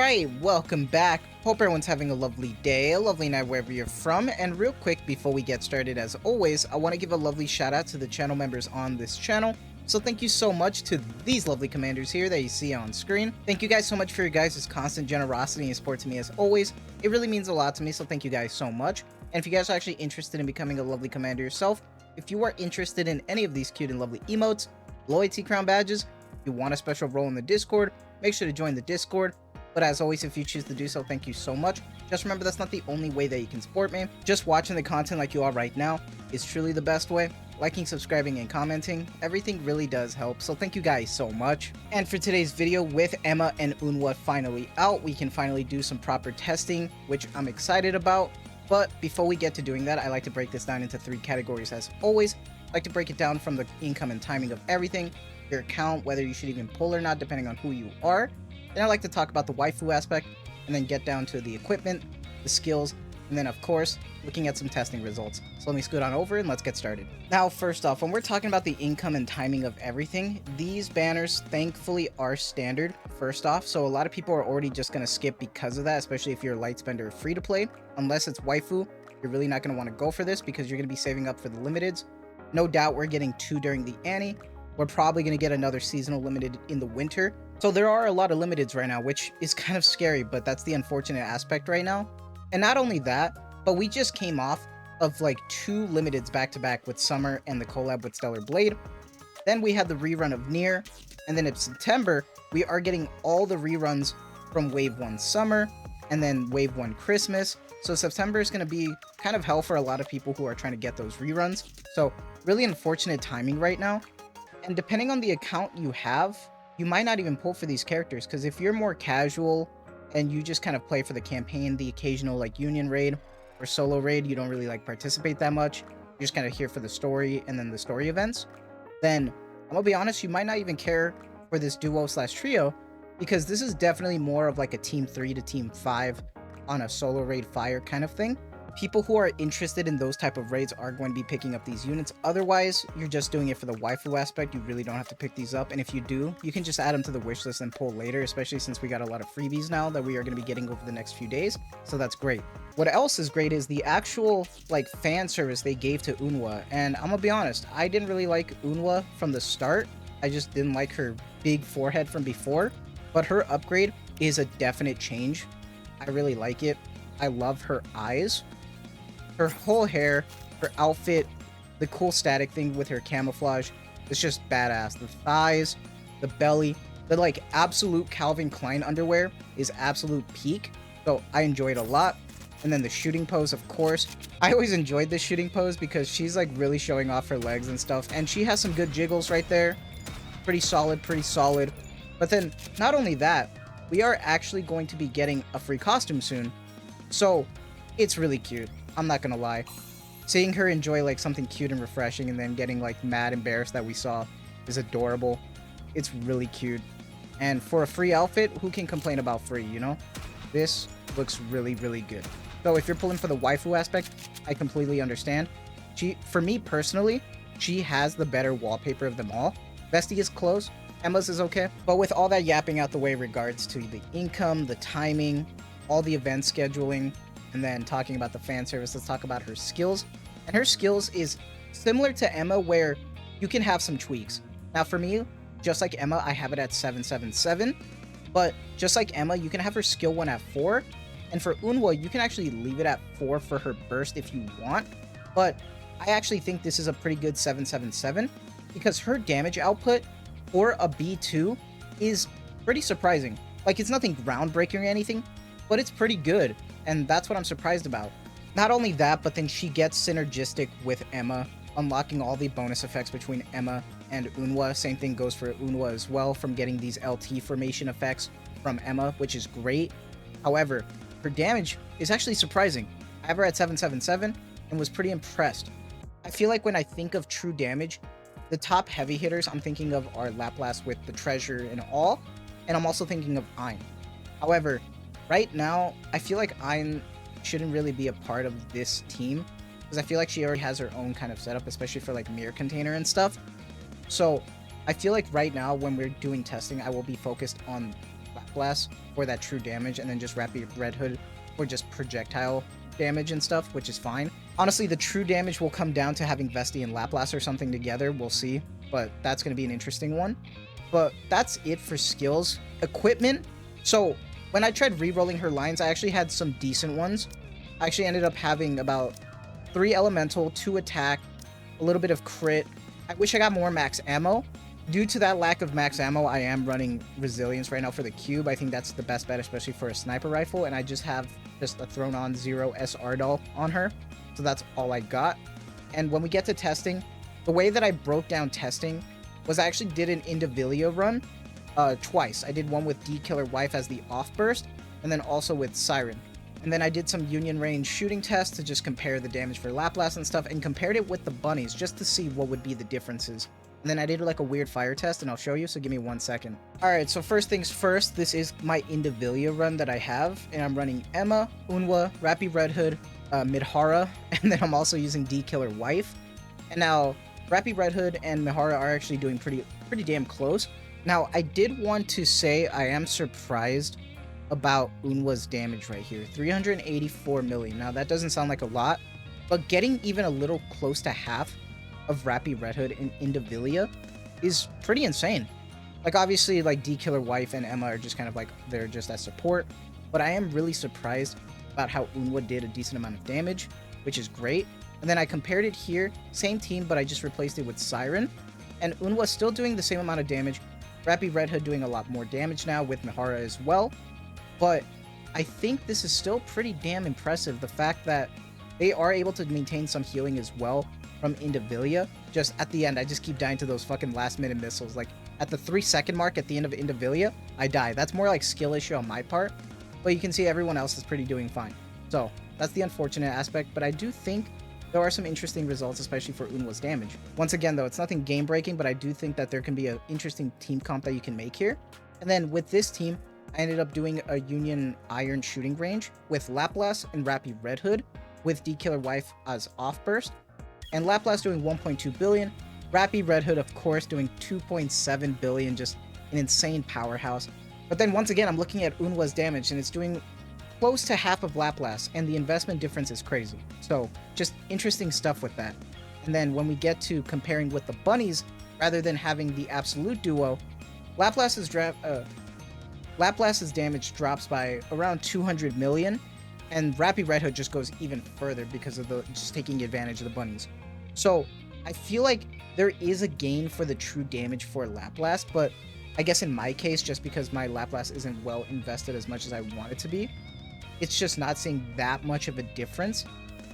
Alright, welcome back. Hope everyone's having a lovely day, a lovely night wherever you're from. And real quick, before we get started, as always, I want to give a lovely shout out to the channel members on this channel. So thank you so much to these lovely commanders here that you see on screen. Thank you guys so much for your guys' constant generosity and support to me as always. It really means a lot to me, so thank you guys so much. And if you guys are actually interested in becoming a lovely commander yourself, if you are interested in any of these cute and lovely emotes, loyalty crown badges, you want a special role in the Discord, make sure to join the Discord. But as always, if you choose to do so, thank you so much. Just remember, that's not the only way that you can support me. Just watching the content like you are right now is truly the best way. Liking, subscribing, and commenting, everything really does help, so thank you guys so much. And for today's video, with Eunwha and Eunwha finally out, we can finally do some proper testing, which I'm excited about. But before we get to doing that, I like to break this down into 3 categories as always. I like to break it down from the income and timing of everything, your account, whether you should even pull or not, depending on who you are. Then I like to talk about the waifu aspect, and then get down to the equipment, the skills, and then of course, looking at some testing results. So let me scoot on over and let's get started. Now, first off, when we're talking about the income and timing of everything, these banners thankfully are standard, first off. So a lot of people are already just going to skip because of that, especially if you're a light spender or free to play. Unless it's waifu, you're really not going to want to go for this because you're going to be saving up for the limiteds. No doubt we're getting 2 during the Annie. We're probably going to get another seasonal limited in the winter. So there are a lot of limiteds right now, which is kind of scary, but that's the unfortunate aspect right now. And not only that, but we just came off of like 2 limiteds back to back with Summer and the collab with Stellar Blade. Then we had the rerun of Nier, and then in September, we are getting all the reruns from Wave 1 Summer, and then Wave 1 Christmas. So September is going to be kind of hell for a lot of people who are trying to get those reruns. So really unfortunate timing right now. And depending on the account you have, you might not even pull for these characters, because if you're more casual and you just kind of play for the campaign, the occasional like union raid or solo raid, you don't really like participate that much, you're just kind of here for the story and then the story events, then I'm gonna be honest, you might not even care for this duo/trio, because this is definitely more of like a team 3 to team 5 on a solo raid fire kind of thing. People who are interested in those type of raids are going to be picking up these units. Otherwise, you're just doing it for the waifu aspect. You really don't have to pick these up. And if you do, you can just add them to the wish list and pull later, especially since we got a lot of freebies now that we are going to be getting over the next few days. So that's great. What else is great is the actual like fan service they gave to Eunwha. And I'm gonna be honest, I didn't really like Eunwha from the start. I just didn't like her big forehead from before. But her upgrade is a definite change. I really like it. I love her eyes. Her whole hair, her outfit, the cool static thing with her camouflage, it's just badass. The thighs, the belly, the like absolute Calvin Klein underwear is absolute peak. So I enjoyed a lot. And then the shooting pose, of course. I always enjoyed this shooting pose because she's like really showing off her legs and stuff. And she has some good jiggles right there. Pretty solid, pretty solid. But then not only that, we are actually going to be getting a free costume soon. So it's really cute. I'm not gonna lie. Seeing her enjoy like something cute and refreshing and then getting like mad embarrassed that we saw is adorable. It's really cute. And for a free outfit, who can complain about free, you know? This looks really, really good. So if you're pulling for the waifu aspect, I completely understand. For me personally, she has the better wallpaper of them all. Bestie is close. Emma's is okay. But with all that yapping out the way in regards to the income, the timing, all the event scheduling, and then talking about the fan service, let's talk about her skills. And her skills is similar to Eunwha, where you can have some tweaks. Now for me, just like Eunwha, I have it at 777. But just like Eunwha, you can have her skill 1 at 4. And for Eunwha, you can actually leave it at 4 for her burst if you want. But I actually think this is a pretty good 777 because her damage output for a B2 is pretty surprising. Like, it's nothing groundbreaking or anything, but it's pretty good. And that's what I'm surprised about. Not only that, but then she gets synergistic with Eunwha, unlocking all the bonus effects between Eunwha and Eunwha. Same thing goes for Eunwha as well, from getting these LT formation effects from Eunwha, which is great. However, her damage is actually surprising. I have her at 777 and was pretty impressed. I feel like when I think of true damage, the top heavy hitters I'm thinking of are Laplace with the treasure and all, and I'm also thinking of Ein. However, right now, I feel like Ein shouldn't really be a part of this team, because I feel like she already has her own kind of setup, especially for like mirror container and stuff. So I feel like right now when we're doing testing, I will be focused on Lap Blast for that true damage, and then just Rapid Red Hood for just projectile damage and stuff, which is fine. Honestly, the true damage will come down to having Vesti and Lap Blast or something together. We'll see, but that's going to be an interesting one. But that's it for skills. Equipment. So when I tried re-rolling her lines, I actually had some decent ones. I actually ended up having about 3 elemental, 2 attack, a little bit of crit. I wish I got more max ammo. Due to that lack of max ammo, I am running resilience right now for the cube. I think that's the best bet, especially for a sniper rifle, and I just have just a thrown on 0 SR doll on her. So that's all I got. And when we get to testing, the way that I broke down testing was I actually did an Indivilia run twice. I did one with D Killer Wife as the off burst, and then also with Siren. And then I did some union range shooting tests to just compare the damage for Lap Blast and stuff, and compared it with the bunnies just to see what would be the differences. And then I did like a weird fire test, and I'll show you, so give me 1 second. Alright, so first things first, this is my Indivilia run that I have, and I'm running Eunwha, Eunwha, Rapid Red Hood, Midhara, and then I'm also using D Killer Wife. And now, Rapid Red Hood and Midhara are actually doing pretty damn close. Now, I did want to say I am surprised about Eunwha's damage right here. 384 million. Now, that doesn't sound like a lot, but getting even a little close to half of Rapid Red Hood in Indivilia is pretty insane. Like, obviously, like, D Killer Wife and Eunwha are just kind of like, they're just as support, but I am really surprised about how Eunwha did a decent amount of damage, which is great. And then I compared it here, same team, but I just replaced it with Siren, and Eunwha still doing the same amount of damage. Rapid Red Hood doing a lot more damage now with Midhara as well, but I think this is still pretty damn impressive, the fact that they are able to maintain some healing as well from Indivilia. Just at the end, I just keep dying to those fucking last minute missiles. Like, at the 3-second mark at the end of Indivilia, I die. That's more like skill issue on my part, but you can see everyone else is pretty doing fine. So that's the unfortunate aspect, but I do think there are some interesting results, especially for Eunwha's damage. Once again, though, it's nothing game breaking, but I do think that there can be an interesting team comp that you can make here. And then with this team, I ended up doing a Union Iron shooting range with Lap Blast and Rapid Red Hood with D Killer Wife as off burst, and Lap Blast doing 1.2 billion, Rapid Red Hood of course doing 2.7 billion, just an insane powerhouse. But then once again, I'm looking at Eunwha's damage, and it's doing close to half of Lap Blast, and the investment difference is crazy. So just interesting stuff with that. And then when we get to comparing with the bunnies, rather than having the absolute duo, Lap Blast's damage drops by around 200 million, and Rapid Red Hood just goes even further because of the just taking advantage of the bunnies. So I feel like there is a gain for the true damage for Lap Blast, but I guess in my case, just because my Lap Blast isn't well invested as much as I want it to be, it's just not seeing that much of a difference.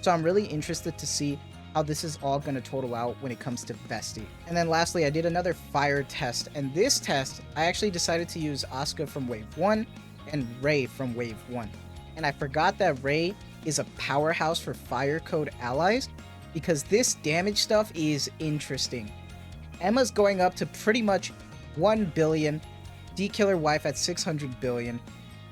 So I'm really interested to see how this is all going to total out when it comes to Vesti. And then lastly, I did another fire test, and this test, I actually decided to use Asuka from Wave 1 and Rei from Wave 1. And I forgot that Rei is a powerhouse for fire code allies, because this damage stuff is interesting. Emma's going up to pretty much 1 billion, D Killer Wife at 600 billion,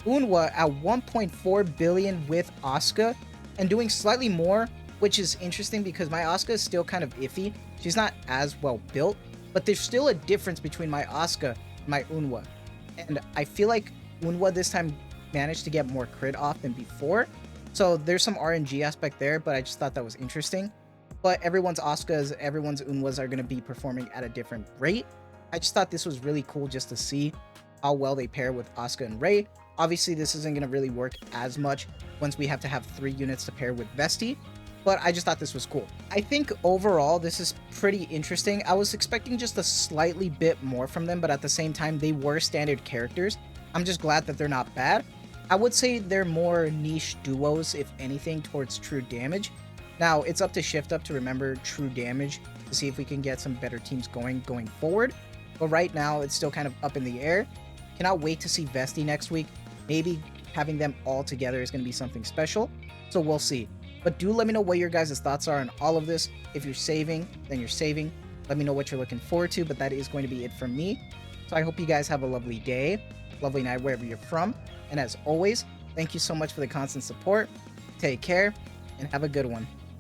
Eunwha at 1.4 billion with Asuka, and doing slightly more, which is interesting because my Asuka is still kind of iffy. She's not as well built, but there's still a difference between my Asuka and my Eunwha. And I feel like Eunwha this time managed to get more crit off than before. So there's some RNG aspect there, but I just thought that was interesting. But everyone's Asukas, everyone's Eunwhas are going to be performing at a different rate. I just thought this was really cool just to see how well they pair with Asuka and Rei. Obviously, this isn't going to really work as much once we have to have 3 units to pair with Vesti, but I just thought this was cool. I think overall, this is pretty interesting. I was expecting just a slightly bit more from them, but at the same time, they were standard characters. I'm just glad that they're not bad. I would say they're more niche duos, if anything, towards true damage. Now, it's up to Shift Up to remember true damage to see if we can get some better teams going forward. But right now, it's still kind of up in the air. Cannot wait to see Vesti next week. Maybe having them all together is going to be something special. So we'll see. But do let me know what your guys' thoughts are on all of this. If you're saving, then you're saving. Let me know what you're looking forward to. But that is going to be it from me. So I hope you guys have a lovely day, lovely night wherever you're from. And as always, thank you so much for the constant support. Take care and have a good one.